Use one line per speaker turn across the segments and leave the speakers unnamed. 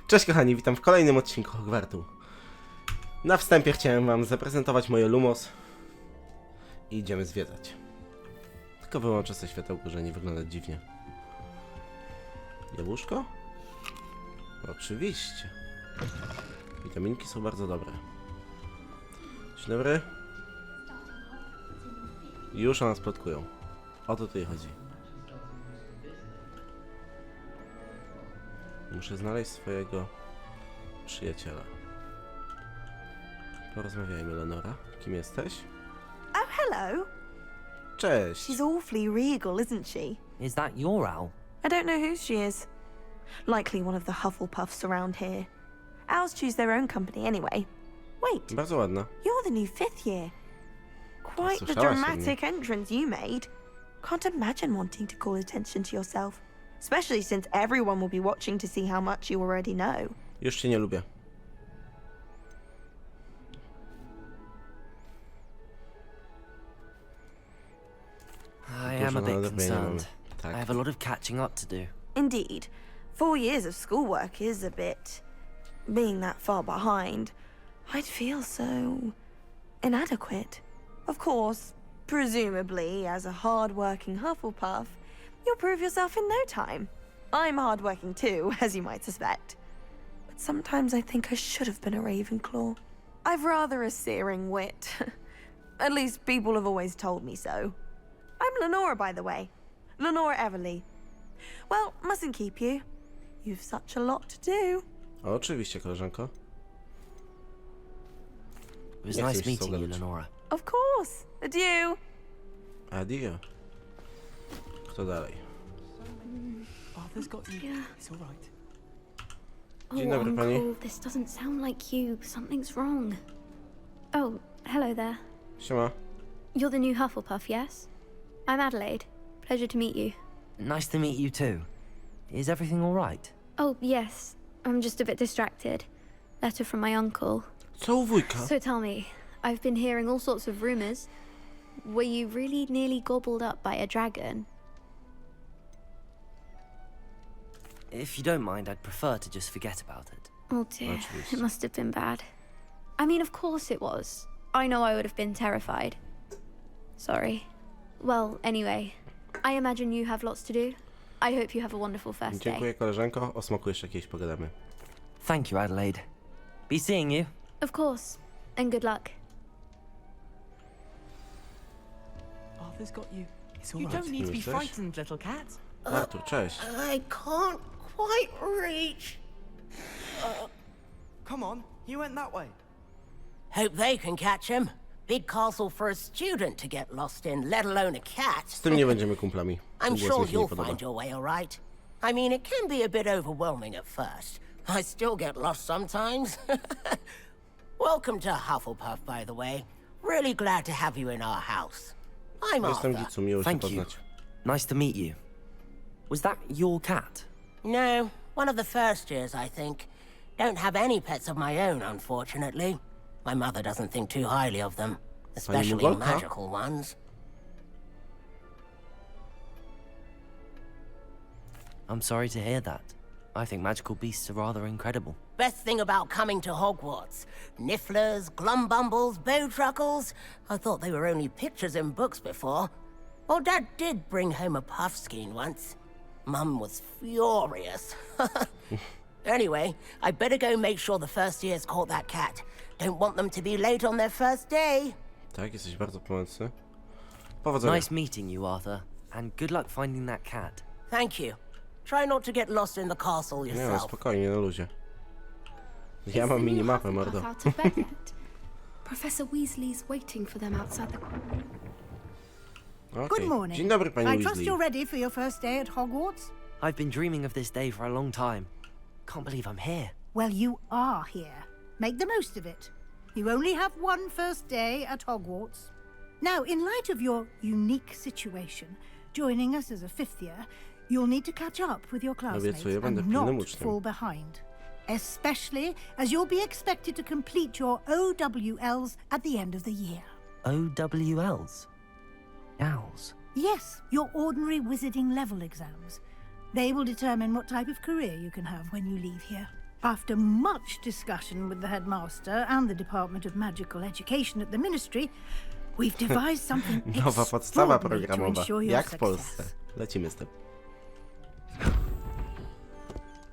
Cześć kochani, witam w kolejnym odcinku Hogwartu. Na wstępie chciałem wam zaprezentować moje Lumos i idziemy zwiedzać. Tylko wyłączę sobie światełko, żeby nie wyglądać dziwnie. Jabłuszko? Oczywiście. Witaminki są bardzo dobre. Dzień dobry. Już o nas plotkują. O to tutaj chodzi. Muszę znaleźć swojego przyjaciela. Porozmawiajmy, Lenora. Kim jesteś?
Oh, hello.
Cześć.
She's awfully regal, isn't she?
Is that your owl?
I don't know who she is. Likely one of the Hufflepuffs around here. Owls choose their own company anyway. Wait,
Bardzo ładna.
you're the new fifth year. Quite the
Słyszałaś o mnie.
dramatic entrance you made. Can't imagine wanting to call attention to yourself. Especially since everyone will be watching to see how much you already know.
Już cię nie lubię.
I am a bit
Dużo
concerned.
Tak.
I have a lot of catching up to do.
Indeed. 4 years of schoolwork is a bit... Being that far behind, I'd feel so... inadequate. Of course, presumably, as a hard-working Hufflepuff, you'll prove yourself in no time. I'm hard-working too, as you might suspect. But sometimes I think I should have been a Ravenclaw. I've rather a searing wit. At least people have always told me so. I'm Lenora, by the way. Lenora Everly. Well, mustn't keep you. You've such a lot to do.
Oczywiście, koleżanko.
It was
Nie chcę
nice
mi się
meeting you,
zgadać.
Lenora.
Of course. Adieu.
Adio. Kto dalej?
Arthur's got you. It's all right.
Dzień dobry,
Uncle,
pani.
this doesn't sound like you. Something's wrong. Oh, hello there.
Siema.
You're the new Hufflepuff, yes? I'm Adelaide. Pleasure to meet you.
Nice to meet you too. Is everything all right?
Oh, yes. I'm just a bit distracted. Letter from my uncle.
Co u wujka?
So tell me, I've been hearing all sorts of rumors. Were you really nearly gobbled up by a dragon?
If you don't mind, I'd prefer to just forget about it.
Oh dear,
jeez.
it must have been bad. I mean, of course it was. I know I would have been terrified. Sorry. Well, anyway, I imagine you have lots to do. I hope you have a wonderful first day.
Dziękuję, koleżanko. O smaku jeszcze kiedyś pogadamy.
Thank you, Adelaide. Be seeing you.
Of course, and good luck.
Arthur's got you. It's all
You
right.
don't need to be
Jesteś?
frightened, little cat.
Artur, cześć.
I can't quite reach.
Come on, you went that way.
Hope they can catch him. Big castle for a student to get lost in, let alone a
Z
cat.
tym nie będziemy kumplami.
I'm
Ten głos
sure
mi się nie
you'll
podoba.
find your way all right. I mean, it can be a bit overwhelming at first. I still get lost sometimes. Welcome to Hufflepuff, by the way. Really glad to have you in our house. I'm
Jestem
Arthur.
Gitsu, miło się
Thank you.
poznać.
Nice to meet you. Was that your cat?
No, one of the first years, I think. Don't have any pets of my own, unfortunately. My mother doesn't think too highly of them, especially
Mugolka?
magical ones.
I'm sorry to hear that. I think magical beasts are rather incredible.
Best thing about coming to Hogwarts. Nifflers, glumbumbles, bowtruckles. I thought they were only pictures in books before. Well, Dad did bring home a puffskein once. Mum was furious. Anyway, I better go make sure the first years caught that cat. Don't want them to be late on their first day.
Tak, jesteś bardzo pomocny. Powodzenia.
Nice meeting you, Arthur. And good luck finding that cat.
Thank you. Try not to get lost in the castle
Nie no,
yourself.
spokojnie, na luzie. Ja
Is
mam
the new
minimapę,
Hufflepuff
mordo.
out of bed yet? Professor Weasley's waiting for them outside the...
Okej.
Good morning.
Dzień dobry, pani
I trust
Weasley.
you're ready for your first day at Hogwarts?
I've been dreaming of this day for a long time. Can't believe I'm here.
Well, you are here. Make the most of it. You only have one first day at Hogwarts. Now, in light of your unique situation, joining us as a fifth year, you'll need to catch up with your classmates
Obiecuję, będę
and
pilnym
not
uczniem.
fall behind. Especially as you'll be expected to complete your OWLs at the end of the year.
OWLs? Owls?
Yes, your ordinary wizarding level exams. They will determine what type of career you can have when you leave here. After much discussion with the headmaster and the Department of Magical Education at the Ministry, we've devised something
Nowa podstawa
extraordinary to
programowa,
ensure your
jak w Polsce.
success.
Lecimy z tym.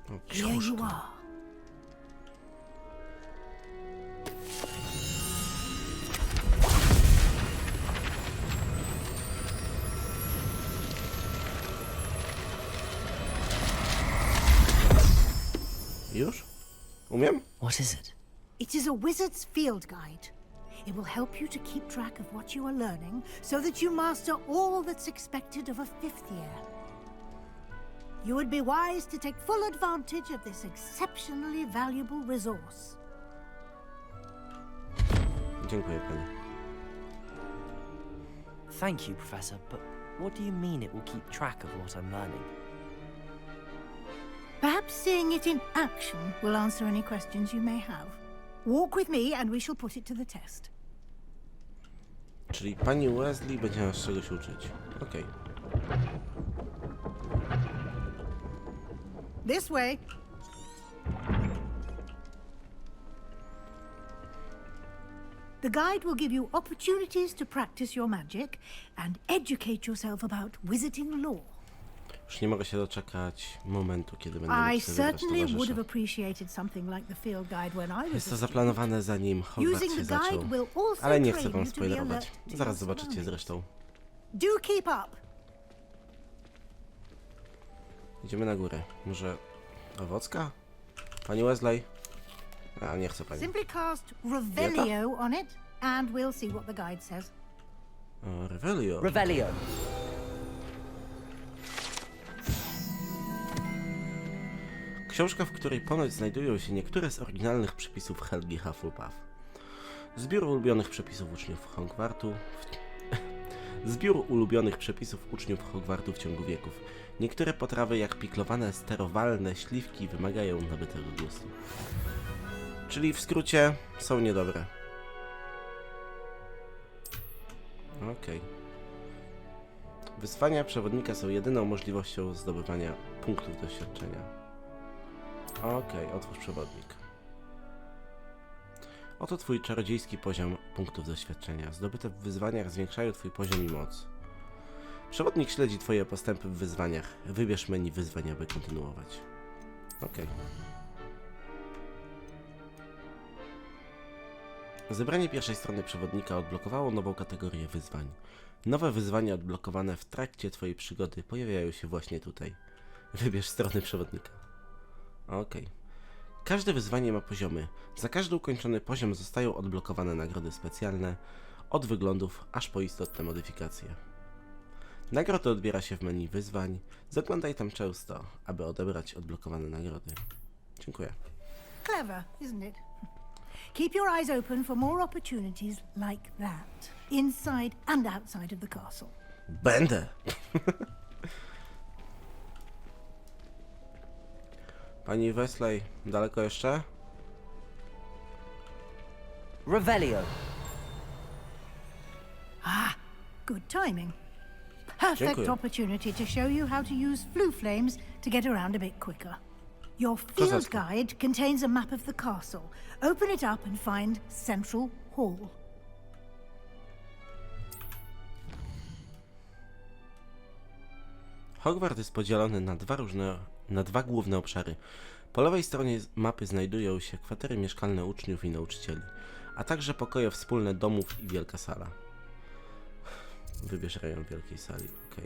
O,
Here you
książka.
are.
Już? Umiem?
What is it?
It is a wizard's field guide. It will help you to keep track of what you are learning so that you master all that's expected of a fifth year. You would be wise to take full advantage of this exceptionally valuable resource.
Dziękuję pani.
Thank you, Professor, but what do you mean it will keep track of what I'm learning?
Perhaps seeing it in action will answer any questions you may have. Walk with me and we shall put it to the test.
Czyli pani Weasley będzie nas czegoś uczyć. Okej.
This way. The guide will give you opportunities to practice your magic and educate yourself about wizarding lore.
Już nie mogę się doczekać momentu, kiedy będę
I
mógł sobie wybrać
certainly would have
towarzysza.
appreciated something like the field guide when I was
Jest to
a
zaplanowane zanim Hogwarts
Using
się
the
zaczął,
guide will also
ale nie
train
chcę wam
you to be
spoilerować.
alert to
Zaraz
your
zobaczycie
surroundings.
zresztą.
Do keep up.
Idziemy na górę. Może owocka? Pani Weasley? A, nie chcę pani.
Simply cast Revelio on it and we'll see what the guide says.
O, Revelio.
Revelio.
Książka, w której ponoć znajdują się niektóre z oryginalnych przepisów Helgi Hufflepuff. Zbiór ulubionych przepisów uczniów Hogwartu. Zbiór ulubionych przepisów uczniów Hogwartu w ciągu wieków. Niektóre potrawy, jak piklowane, sterowalne śliwki, wymagają nabytego gustu. Czyli w skrócie są niedobre. Okej. Wyzwania przewodnika są jedyną możliwością zdobywania punktów doświadczenia. Okej, otwórz przewodnik. Oto twój czarodziejski poziom punktów doświadczenia. Zdobyte w wyzwaniach zwiększają twój poziom i moc. Przewodnik śledzi twoje postępy w wyzwaniach. Wybierz menu wyzwań, aby kontynuować. Okej. Zebranie pierwszej strony przewodnika odblokowało nową kategorię wyzwań. Nowe wyzwania odblokowane w trakcie twojej przygody pojawiają się właśnie tutaj. Wybierz strony przewodnika. Okej. Każde wyzwanie ma poziomy. Za każdy ukończony poziom zostają odblokowane nagrody specjalne, od wyglądów aż po istotne modyfikacje. Nagrody odbiera się w menu wyzwań. Zaglądaj tam często, aby odebrać odblokowane nagrody. Dziękuję.
Clever, isn't it? Keep your eyes open for more opportunities like that, inside and outside of the castle.
Będę! Pani Weasley, daleko jeszcze?
Revelio.
Good timing. Perfect
Dziękuję.
opportunity to show you how to use flue flames to get around a bit quicker. Your field
Kozacko.
guide contains a map of the castle. Open it up and find Central Hall.
Hogwart jest podzielony na dwa główne obszary. Po lewej stronie mapy znajdują się kwatery mieszkalne uczniów i nauczycieli, a także pokoje wspólne domów i wielka sala. Wybierz rejon wielkiej sali, ok.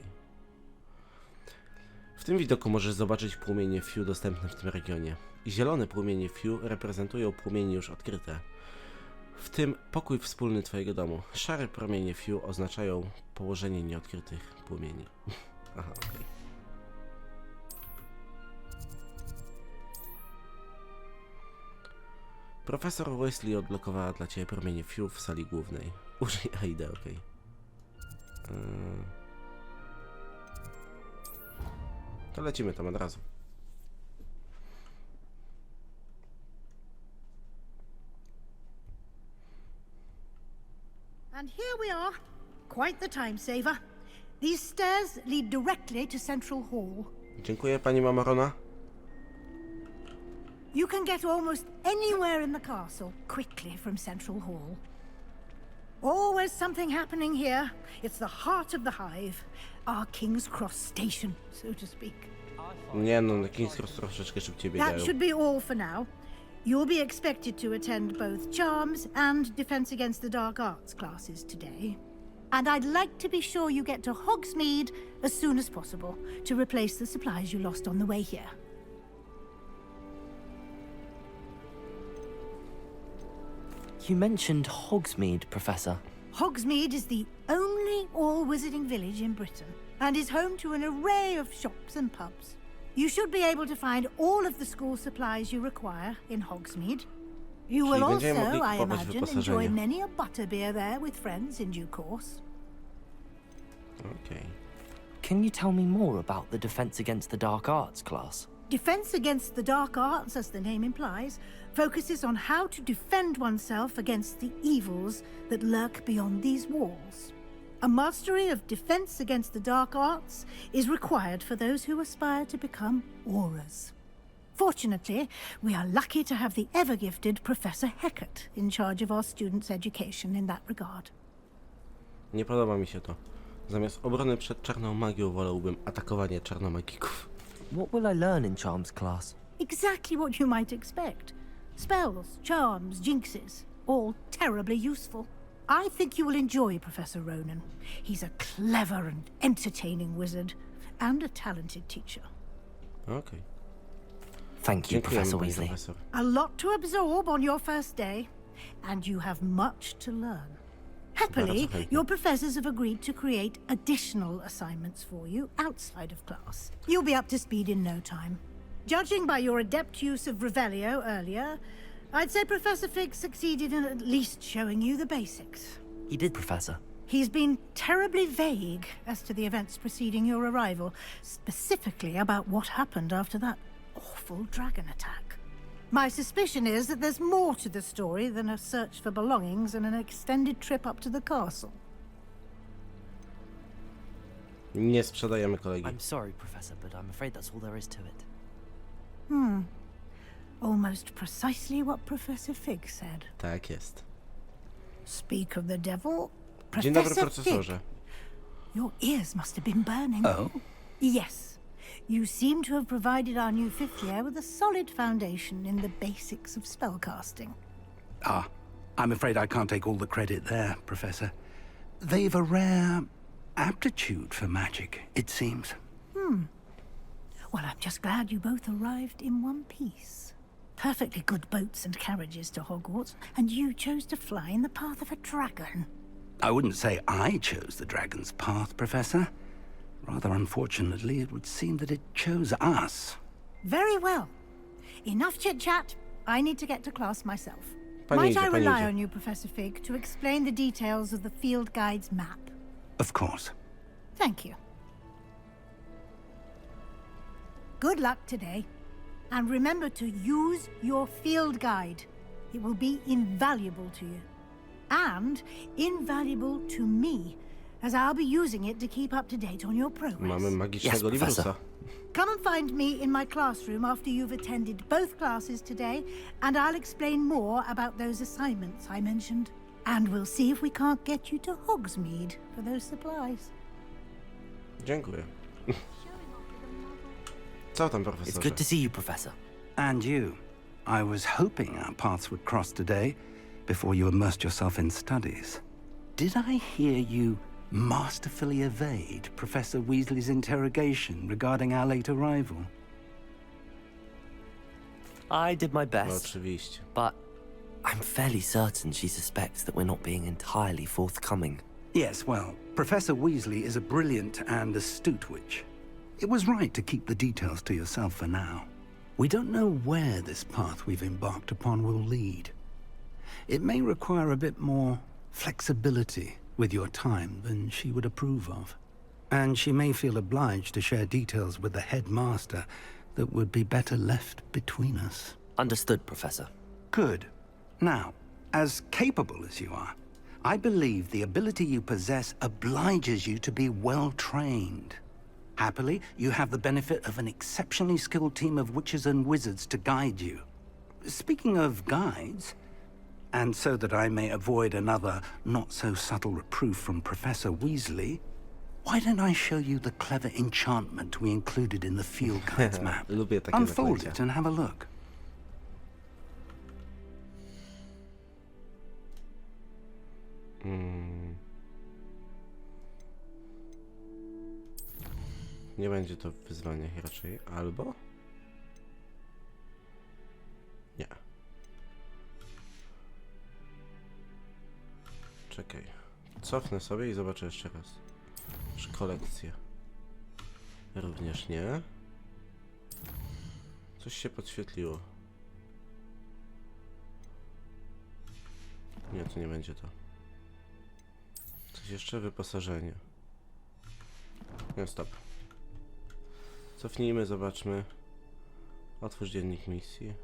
W tym widoku możesz zobaczyć płomienie Fiu dostępne w tym regionie. Zielone płomienie Fiu reprezentują płomienie już odkryte, w tym pokój wspólny twojego domu. Szare promienie Fiu oznaczają położenie nieodkrytych płomieni. Aha, okej. Profesor Weasley odblokowała dla ciebie promienie Fiu w sali głównej. Użyj AID, okej. To lecimy tam od razu.
And here we are. Quite the time saver. These stairs lead directly to Central Hall.
Dziękuję, pani mama Rona.
You can get almost anywhere in the castle quickly from Central Hall. Always something happening here. It's the heart of the hive. Our King's Cross station, so to speak.
Nie no, na King's Cross troszeczkę szybciej biegają.
That should be all for now. You'll be expected to attend both Charms and Defense Against the Dark Arts classes today. And I'd like to be sure you get to Hogsmeade as soon as possible to replace the supplies you lost on the way here.
You mentioned Hogsmeade, Professor.
Hogsmeade is the only all-wizarding village in Britain and is home to an array of shops and pubs. You should be able to find all of the school supplies you require in Hogsmeade. You will
Czyli
also,
będziemy mogli
I
kupować
imagine, enjoy
wyposażenie.
many a butterbeer there with friends in due course.
Okej.
Can you tell me more about the Defense Against the Dark Arts class?
Defense Against the Dark Arts, as the name implies, focuses on how to defend oneself against the evils that lurk beyond these walls. A mastery of Defense Against the Dark Arts is required for those who aspire to become auras. Fortunately, we are lucky to have the ever-gifted Professor Hecat in charge of our students' education in that regard.
Nie podoba mi się to. Zamiast obrony przed czarną magią wolałbym atakowanie czarnomagików.
What will I learn in Charms class?
Exactly what you might expect. Spells, charms, jinxes, all terribly useful. I think you will enjoy Professor Ronan. He's a clever and entertaining wizard, and a talented teacher.
Okej.
Thank you,
Dziękujemy,
Professor
pani
Weasley.
profesor.
A lot to absorb on your first day, and you have much to learn. Happily,
Bardzo chętnie.
your professors have agreed to create additional assignments for you outside of class. You'll be up to speed in no time. Judging by your adept use of Revelio earlier, I'd say Professor Fig succeeded in at least showing you the basics.
He did, Professor.
He's been terribly vague as to the events preceding your arrival, specifically about what happened after that awful dragon attack. My suspicion is that there's more to the story than a search for belongings and an extended trip up to the castle.
Nie sprzedajemy kolegi.
I'm sorry, Professor, but I'm afraid that's all there is to it.
Almost precisely what Professor Fig said.
Tak jest.
Speak of the devil,
Dzień dobry,
Professor
profesorze.
Fig, your ears must have been burning.
Oh?
Yes. You seem to have provided our new fifth year with a solid foundation in the basics of spellcasting.
Ah, I'm afraid I can't take all the credit there, Professor. They've a rare aptitude for magic, it seems.
Well, I'm just glad you both arrived in one piece. Perfectly good boats and carriages to Hogwarts, and you chose to fly in the path of a dragon.
I wouldn't say I chose the dragon's path, Professor. Rather unfortunately, it would seem that it chose us.
Very well. Enough chit-chat. I need to get to class myself.
Pani
Might
idzie,
I
pani
rely
idzie.
on you, Professor Fig, to explain the details of the field guide's map?
Of course.
Thank you. Good luck today. And remember to use your field guide. It will be invaluable to you. And invaluable to me, as I'll be using it to keep up to date on your progress.
Mamy magicznego
Yes, professor.
Librusa.
Come and find me in my classroom after you've attended both classes today, and I'll explain more about those assignments I mentioned. And we'll see if we can't get you to Hogsmeade for those supplies.
Dziękuję. Co tam,
It's
profesorze?
good to see you, Professor.
And you. I was hoping our paths would cross today before you immersed yourself in studies. Did I hear you masterfully evade Professor Weasley's interrogation regarding our late arrival?
I did my
No,
best,
oczywiście.
but I'm fairly certain she suspects that we're not being entirely forthcoming.
Yes, well, Professor Weasley is a brilliant and astute witch. It was right to keep the details to yourself for now. We don't know where this path we've embarked upon will lead. It may require a bit more flexibility with your time than she would approve of. And she may feel obliged to share details with the headmaster that would be better left between us.
Understood, Professor.
Good. Now, as capable as you are, I believe the ability you possess obliges you to be well trained. Happily, you have the benefit of an exceptionally skilled team of witches and wizards to guide you. speaking of guides, and so that I may avoid another not-so-subtle reproof from Professor Weasley, why don't I show you the clever enchantment we included in the field guides map?
Lubię takie
Unfold
zaklęcia.
it and have a look.
Nie będzie to wyzwanie raczej, albo? Nie. Czekaj. Cofnę sobie i zobaczę jeszcze raz. Kolekcję. Również nie. Coś się podświetliło. Nie, to nie będzie to. Coś jeszcze? Wyposażenie. No stop. Cofnijmy, zobaczmy. Otwórz dziennik misji.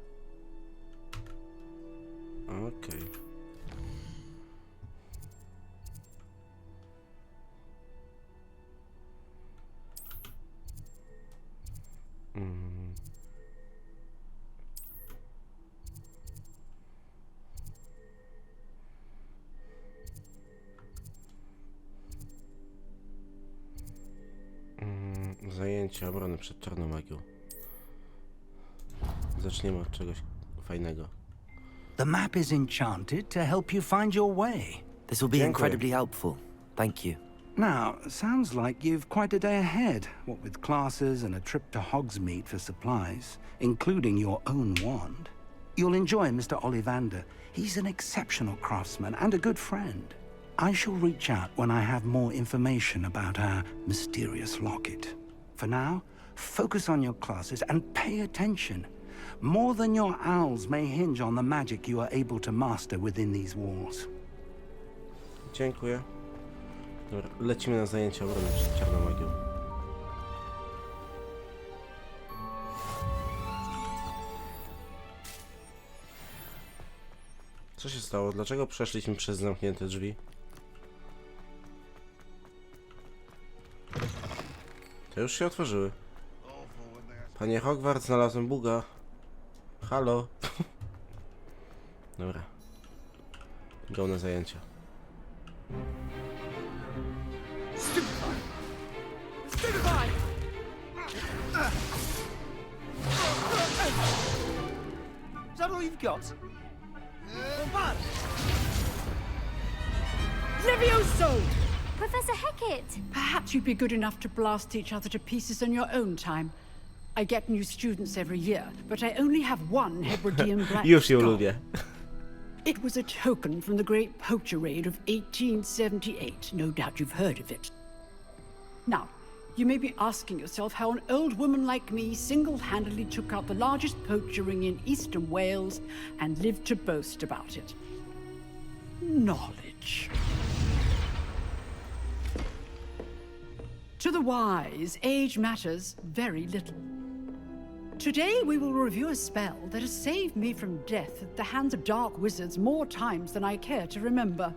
Okej. Zajęcie obrony przed czarną magią. Zaczniemy od czegoś fajnego.
The map is enchanted to help you find your way.
This will be
Dziękuję.
incredibly helpful. Thank you.
Now, sounds like you've quite a day ahead, what with classes and a trip to Hogsmeade for supplies, including your own wand. You'll enjoy Mr. Ollivander. He's an exceptional craftsman and a good friend. I shall reach out when I have more information about our mysterious locket. For now, focus on your classes and pay attention. More than your owls may hinge on the magic you are able to master within these walls.
Dziękuję. Dobra, lecimy na zajęcie obrony przed czarną magią. Co się stało? Dlaczego przeszliśmy przez zamknięte drzwi? To już się otworzyły. Panie Hogwarts, znalazłem buga. Halo. Dobra. Go na zajęcia.
Is that all you've got?
Levioso!
Professor Hecat!
Perhaps you'd be good enough to blast each other to pieces on your own time. I get new students every year, but I only have one Hebridean black
Już ją
skull.
lubię.
It was a token from the Great Poacher Raid of 1878. No doubt you've heard of it. Now, you may be asking yourself how an old woman like me single-handedly took out the largest poacher ring in eastern Wales and lived to boast about it. Knowledge. To the wise, age matters very little. Today we will review a spell that has saved me from death at the hands of dark wizards more times than I care to remember.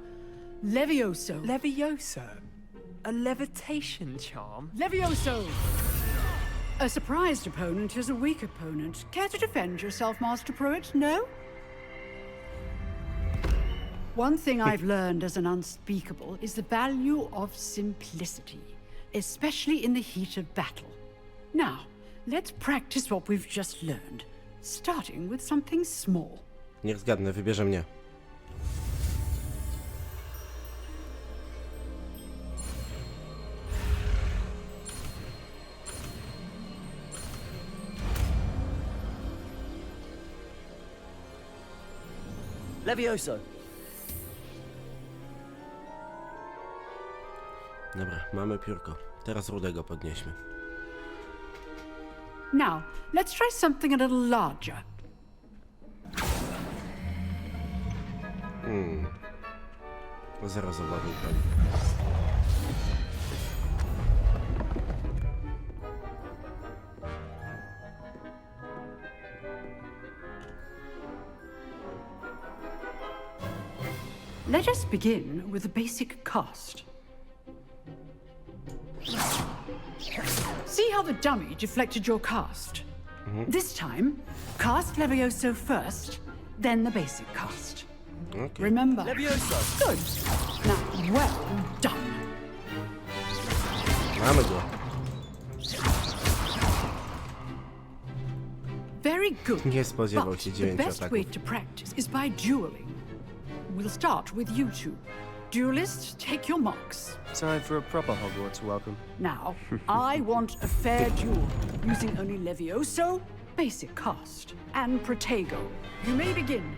Levioso.
Levioso? A levitation charm?
Levioso! A surprised opponent is a weak opponent. Care to defend yourself, Master Pruitt? No? One thing I've learned as an unspeakable is the value of simplicity, especially in the heat of battle. Now, let's practice what we've just learned, starting with something small.
Niech zgadnę, wybierze mnie.
Levioso.
Dobra, mamy piórko. Teraz rudego podnieśmy.
Now, let's try something a little larger.
Zero zabawy pewnie.
Let us begin with the basic cast. See how the dummy deflected your cast? This time, cast Levioso first, then the basic cast.
Okej.
Remember.
Levioso.
Good. Now, well done.
Mamy go.
Very good.
Nie spodziewał
But
się
the
9
best way
ataków.
to practice is by dueling. We'll start with you two. Duelists, take your marks.
Time for a proper Hogwarts welcome.
Now, I want a fair duel, using only Levioso, basic cast, and Protego. You may begin.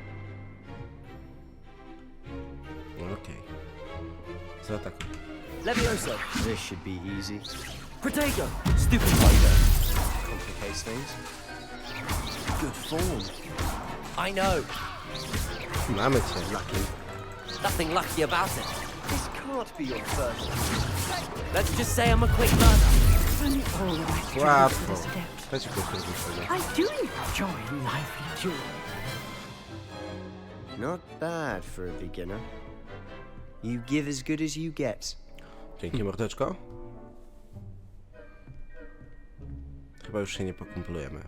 Okej. Zaatakuj.
Levioso.
This should be easy.
Protego. Stupid fighter.
Complicates things. Good form.
I know.
Mamy cię, Lucky.
Nothing lucky about it.
This can't be your first.
Let's just say I'm a quick learner.
Funny all right duels
Łatwo.
for this adept.
Dajcie go
I do enjoy lively duels.
Not bad for a beginner. You give as good as you get.
Dzięki, mordeczko. Chyba już się nie pokumplujemy.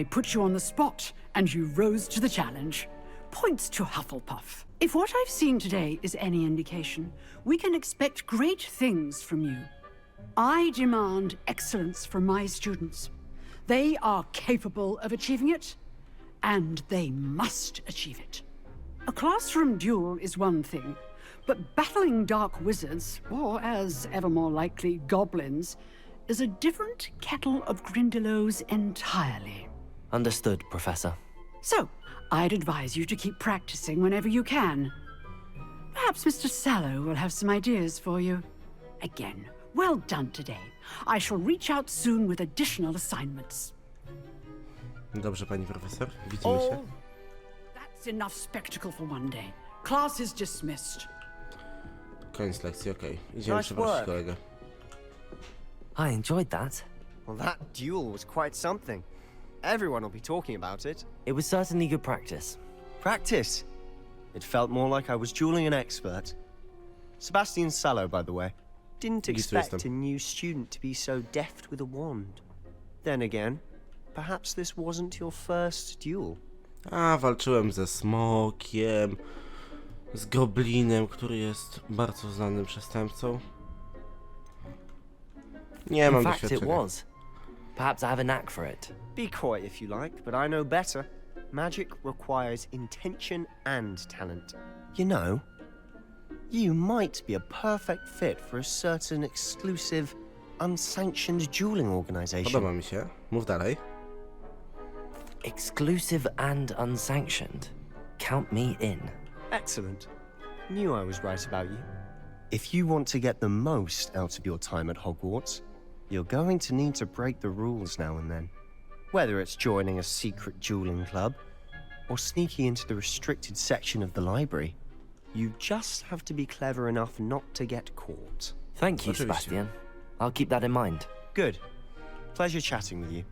I put you on the spot, and you rose to the challenge. Points to Hufflepuff. If what I've seen today is any indication, we can expect great things from you. I demand excellence from my students. They are capable of achieving it, and they must achieve it. A classroom duel is one thing, but battling dark wizards, or as ever more likely, goblins, is a different kettle of Grindylows entirely.
Understood, Professor.
So, I'd advise you to keep practicing whenever you can. Perhaps Mr. Sallow will have some ideas for you. Again, well done today. I shall reach out soon with additional assignments.
Dobrze, pani profesor. Widzimy się.
That's enough spectacle for one day. Class is dismissed.
Koniec lekcji, okej. Idziemy
Nice
przeprosić
work.
kolegę.
I enjoyed that.
Well, that duel was quite something. Everyone will be talking about it.
It was certainly good practice.
Practice. It felt more like I was dueling an expert. Sebastian Sallow, by the way. Didn't expect a new student to be so deft with a wand. Then again, perhaps this wasn't your first duel.
A, walczyłem ze smokiem, z goblinem, który jest bardzo znanym przestępcą. Nie mam
In fact, it
doświadczenia.
was. Perhaps I have a knack for it.
Be coy if you like, but I know better. Magic requires intention and talent. You know, you might be a perfect fit for a certain exclusive, unsanctioned dueling organization.
Podoba mi się. Mów dalej.
Exclusive and unsanctioned. Count me in.
Excellent. Knew I was right about you. If you want to get the most out of your time at Hogwarts, you're going to need to break the rules now and then. Whether it's joining a secret dueling club or sneaking into the restricted section of the library, you just have to be clever enough not to get caught.
Thank you,
Oczywiście.
Sebastian. I'll keep that in mind.
Good. Pleasure chatting with you.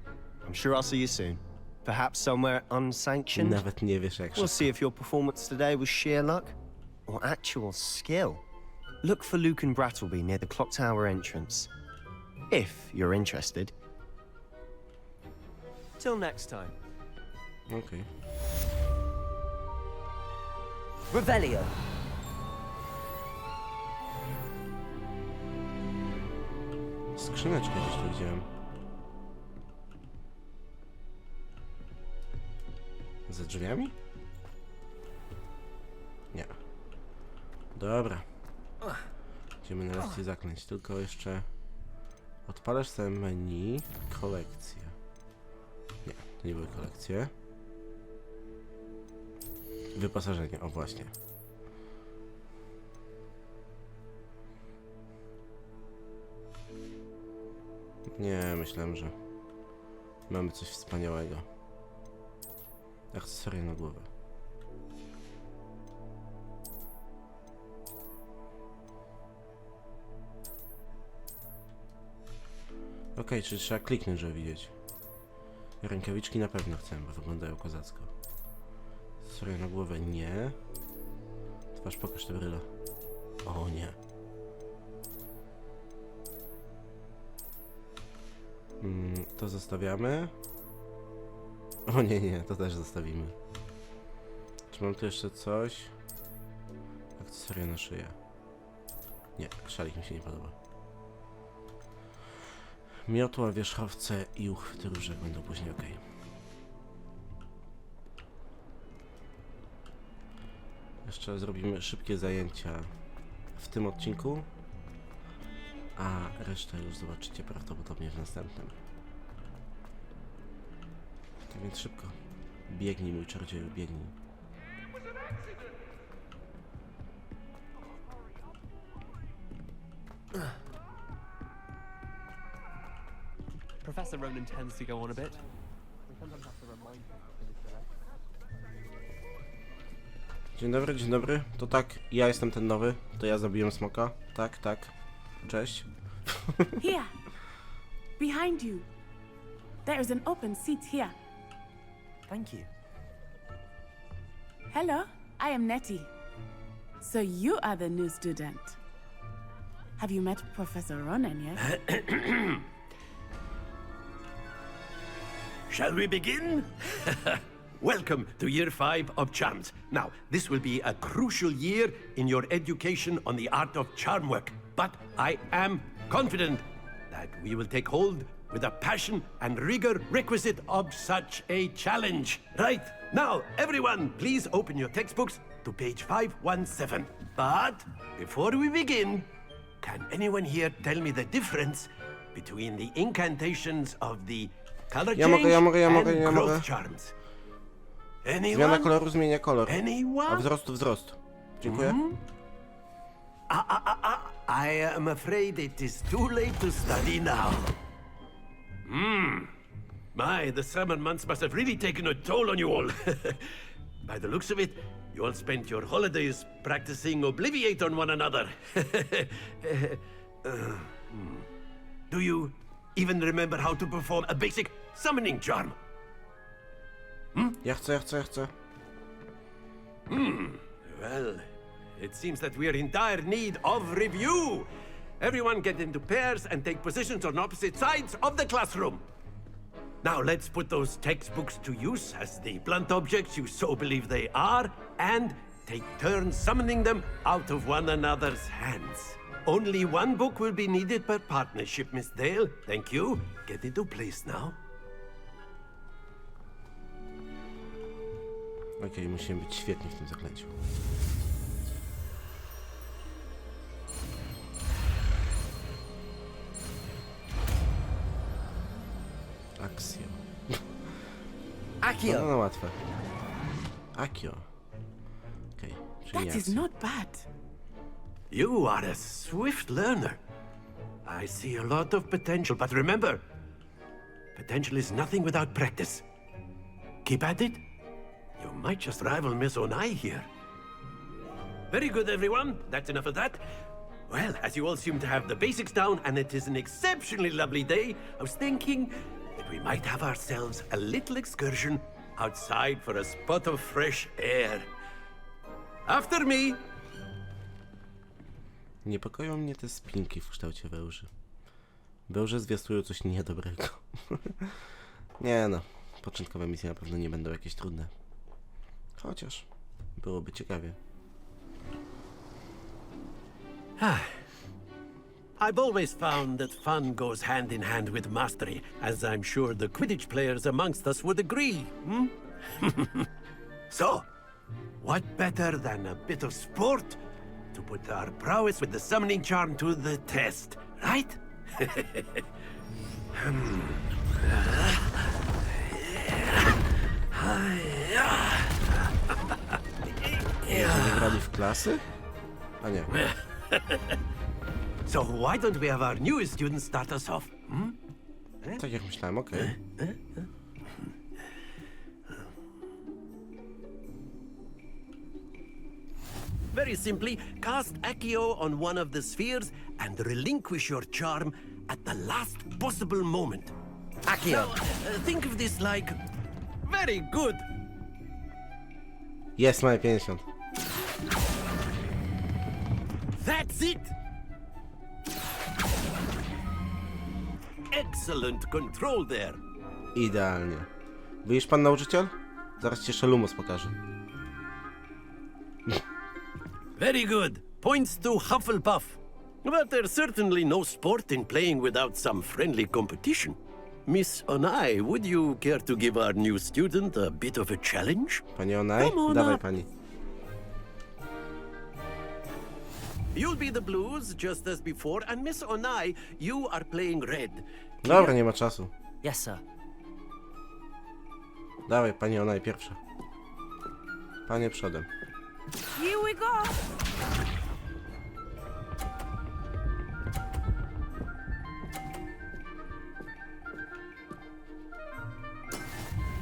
I'm sure I'll see you soon. Perhaps somewhere unsanctioned.
Nawet nie wiesz jak
We'll
szybko.
see if your performance today was sheer luck or actual skill. Look for Luke and Brattleby near the clock tower entrance. If you're interested. Till next time.
Okej.
Revelio.
Skrzyneczkę gdzieś tu widziałem. Za drzwiami? Nie. Dobra. Idziemy na lekcję zaklęć, tylko jeszcze odpalasz sobie menu, kolekcje. Nie, to nie były kolekcje. Wyposażenie, o właśnie. Nie, myślałem, że mamy coś wspaniałego. Akcesoria na głowę. Okej, czyli trzeba kliknąć, żeby widzieć. Rękawiczki na pewno chcę, bo wyglądają kozacko. Akcesoria na głowę nie. Twarz, pokaż te bryle. O nie. To zostawiamy. O nie, to też zostawimy. Czy mam tu jeszcze coś? Akcesoria na szyję. Nie, szalik mi się nie podoba. Miotła, wierzchowce i uchwyty różek będą później ok. Jeszcze zrobimy szybkie zajęcia w tym odcinku, a resztę już zobaczycie prawdopodobnie w następnym. Tak więc szybko. Biegnij, mój czarodzieju, biegnij.
Professor Ronan tends to go on a bit. We sometimes have to remind him to finish the lesson.
Dzień dobry. To tak, ja jestem ten nowy. To ja zabiłem smoka. Tak. Cześć.
Here, behind you. There is an open seat here.
Thank you.
Hello, I am Nettie. So you are the new student. Have you met Professor Ronan yet?
Shall we begin? Welcome to Year 5 of Charms. Now, this will be a crucial year in your education on the art of charm work. But I am confident that we will take hold with the passion and rigor requisite of such a challenge. Right, now, everyone, please open your textbooks to page 517. But before we begin, can anyone here tell me the difference between the incantations of the color change and growth charms?
Zmiana koloru zmienia kolor.
Anyone?
A wzrost. Dziękuję.
I am afraid it is too late to study now. My, the summer months must have really taken a toll on you all. By the looks of it, you all spent your holidays practicing Obliviate on one another. Do you even remember how to perform a basic summoning charm?
Ja chcę.
Well, it seems that we are in dire need of review. Everyone get into pairs and take positions on opposite sides of the classroom. Now let's put those textbooks to use as the blunt objects you so believe they are, and take turns summoning them out of one another's hands. Only one book will be needed per partnership, Miss Dale. Thank you. Get into place now.
Okej, musimy być świetni w tym zaklęciu. Akcjo.
Accio!
No łatwe. Accio. Okej, czyli
That is not bad.
You are a swift learner. I see a lot of potential, but remember, potential is nothing without practice. Keep at it. You might just rival Miss Onai here. Very good, everyone. That's enough of that. Well, as you all seem to have the basics down, and it is an exceptionally lovely day, I was thinking that we might have ourselves a little excursion outside for a spot of fresh air. After me!
Niepokoją mnie te spinki w kształcie wełży. Wełże zwiastują coś niedobrego. Nie no, początkowe misje na pewno nie będą jakieś trudne. Chociaż byłoby ciekawie.
I've always found that fun goes hand in hand with mastery, as I'm sure the Quidditch players amongst us would agree. So, what better than a bit of sport to put our prowess with the summoning charm to the test, right?
Nie grali w klasy? A nie.
So why don't we have our newest student start us off?
Tak jak myślałem, okej.
Very simply, cast Accio on one of the spheres and relinquish your charm at the last possible moment.
Accio!
Now, think of this like... Very good!
Jest, mamy 50.
That's it! excellent control there.
Idealnie. Wyjdziesz pan nauczyciel? Zaraz ci jeszcze Lumos pokażę.
Very good. Points to Hufflepuff. But there's certainly no sport in playing without some friendly competition. Miss Onai, would you care to give our new student a bit of a challenge?
Pani Onai?
Come on
Dawaj
up.
pani.
You'll be the blues just as before, and Miss Onai, you are playing red.
Dobra, nie ma czasu.
Yes, sir.
Dawaj, pani Onai pierwsza. Panie przodem.
Here we go.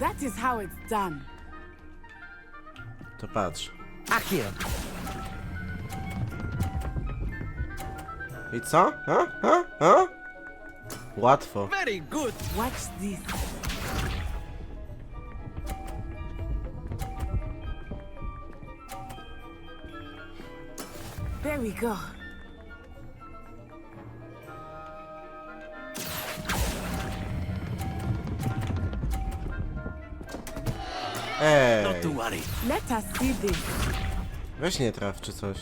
That is how it's done.
To patrz.
Accio.
I co? A? Łatwo.
Very good.
Watch this. There we go.
Ej,
Not to worry.
Let us see this.
weź nie traf czy coś.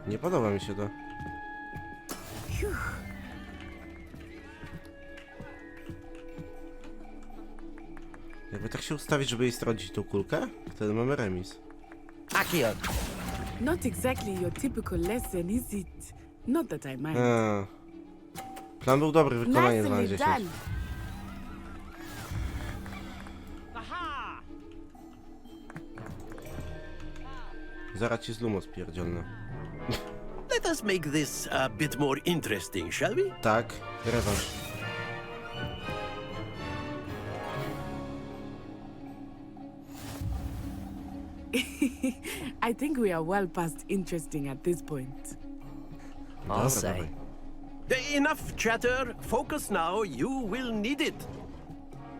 Nie podoba mi się to. Jakby tak się ustawić, żeby jej stracić tą kulkę, wtedy mamy remis.
Accio.
Not exactly your typical lesson, is it? Not that I mind.
Plan był dobry, wykonanie 2 na
Nicely
10.
done.
Zaraz ci z Lumos pierdzielny.
Let us make this a bit more interesting, shall we?
Tak, rewanż.
I think we are well past interesting at this point.
I'll
Dobra,
say.
dawaj.
Enough chatter. Focus now. You will need it.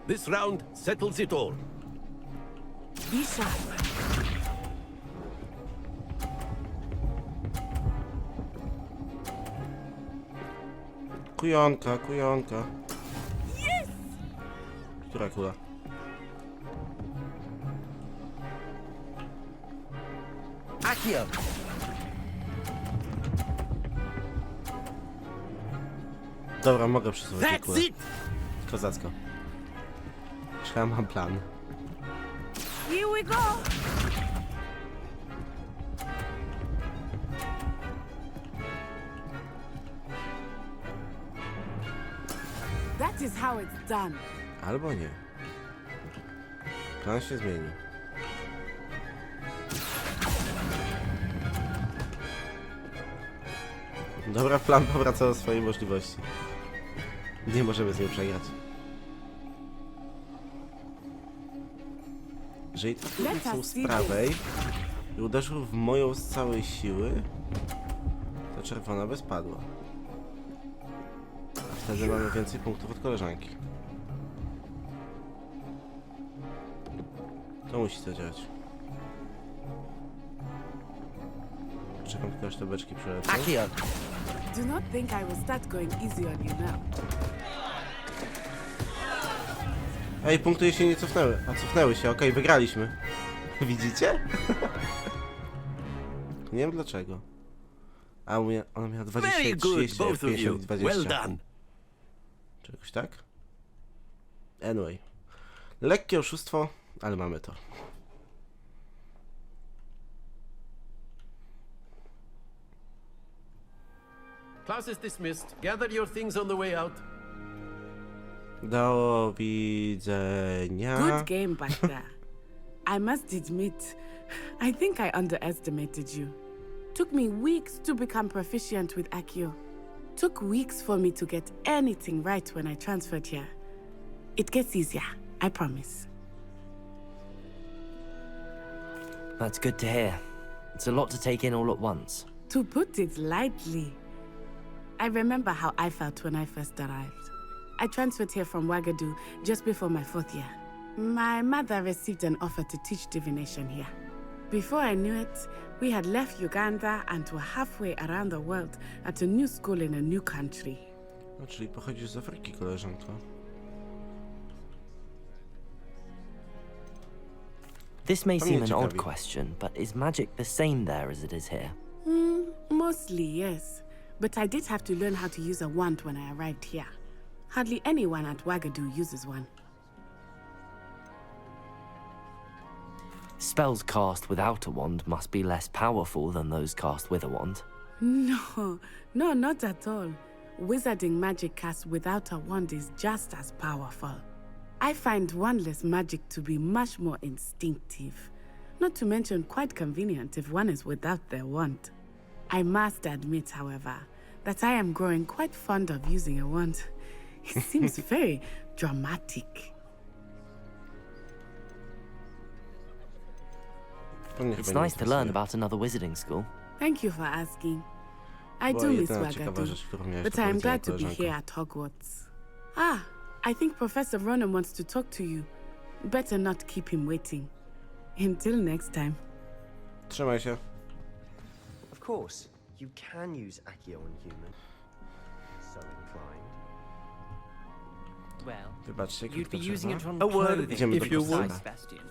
This round settles it all.
Be sharp.
Kujonka, kujonka.
Yes!
Która kula?
Accio.
Dobra, mogę przesuwać tę
That's
kulę.
it.
Kozacko. Ja mam plan.
Here we go.
That is how it's done.
Albo nie. Plan się zmienił. Dobra, plan powraca do swojej możliwości. Nie możemy z nią przegrać. Jeżeli trafił z prawej i uderzył w moją z całej siły, to czerwona by spadła. A wtedy mamy więcej punktów od koleżanki. To musi zadziałać. Czekam tylko aż te beczki przelecą.
Accio.
Do not think I will start going easy on you now.
Ej, punkty jej się nie cofnęły. A cofnęły się, okej, wygraliśmy. Widzicie? Nie wiem dlaczego. A ona miała 20,
Very good,
30,
both of
50
you.
i 20.
Well done.
Czy jakoś tak? Anyway. Lekkie oszustwo, ale mamy to.
Class is dismissed. Gather your things on the way out.
Do widzenia.
Good game back there. I must admit, I think I underestimated you. Took me weeks to become proficient with Accio. Took weeks for me to get anything right when I transferred here. It gets easier, I promise.
That's good to hear. It's a lot to take in all at once.
To put it lightly, I remember how I felt when I first arrived. I transferred here from Wagadu just before my 4th year. My mother received an offer to teach divination here. Before I knew it, we had left Uganda and were halfway around the world at a new school in a new country.
No, czyli pochodzisz z Afryki, koleżanko.
This may
To
seem
mnie
an odd
ciekawi.
question, but is magic the same there as it is here?
Mostly, yes. But I did have to learn how to use a wand when I arrived here. Hardly anyone at Wagadu uses one.
Spells cast without a wand must be less powerful than those cast with a wand.
No, not at all. Wizarding magic cast without a wand is just as powerful. I find wandless magic to be much more instinctive. Not to mention quite convenient if one is without their wand. I must admit, however, that I am growing quite fond of using a wand. It seems very dramatic.
It's nice to learn about another wizarding school.
Thank you for asking. I do miss Wagadu, but I am glad to be here at Hogwarts. Ah, I think Professor Ronan wants to talk to you. Better not keep him waiting. Until next time.
Trzymaj się.
Of course, you can use Accio on human. So inclined.
Well,
Wybaczcie,
you'd be
krótko
using it
przerwa.
on
A word,
clothing.
Idziemy do
if you would.
profesora.
Bastian.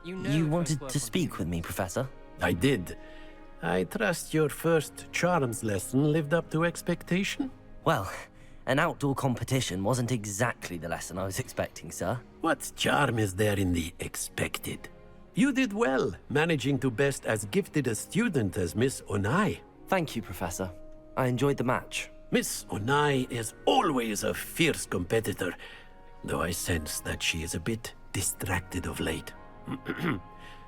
You wanted to speak with me, Professor?
I did. I trust your first charms lesson lived up to expectation?
Well, an outdoor competition wasn't exactly the lesson I was expecting, sir.
What charm is there in the expected? You did well, managing to best as gifted a student as Miss Onai.
Thank you, Professor. I enjoyed the match.
Miss Onai is always a fierce competitor, though I sense that she is a bit distracted of late.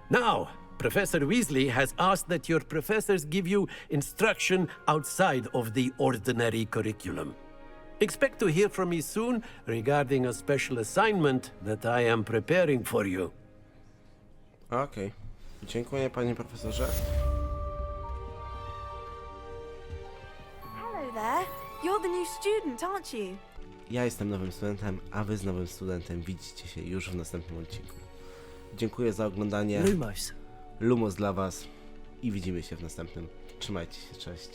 Now, Professor Weasley has asked that your professors give you instruction outside of the ordinary curriculum. Expect to hear from me soon regarding a special assignment that I am preparing for you.
Okej. Dziękuję, panie profesorze.
Hello there. You're the new student, aren't you?
Ja jestem nowym studentem, a wy z nowym studentem widzicie się już w następnym odcinku. Dziękuję za oglądanie.
Lumos.
Lumos dla was i widzimy się w następnym. Trzymajcie się, cześć.